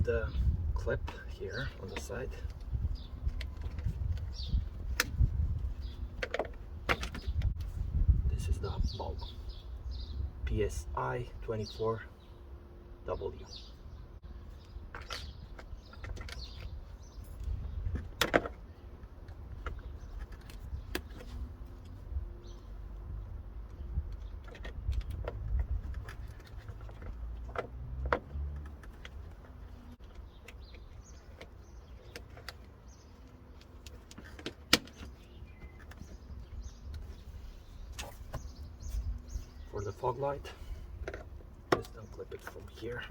the clip here on the side. This is the bulb, PSI 24W. For the fog light, just unclip it from here.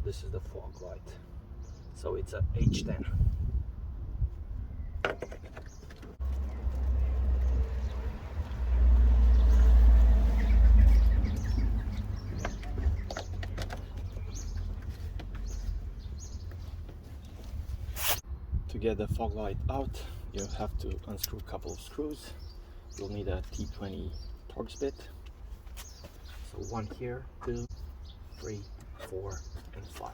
This is the fog light, so it's a H10. To get the fog light out, you have to unscrew a couple of screws. You'll need a T20 Torx bit. So 1 here, 2, 3, 4, and 5.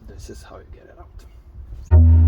This is how you get it out.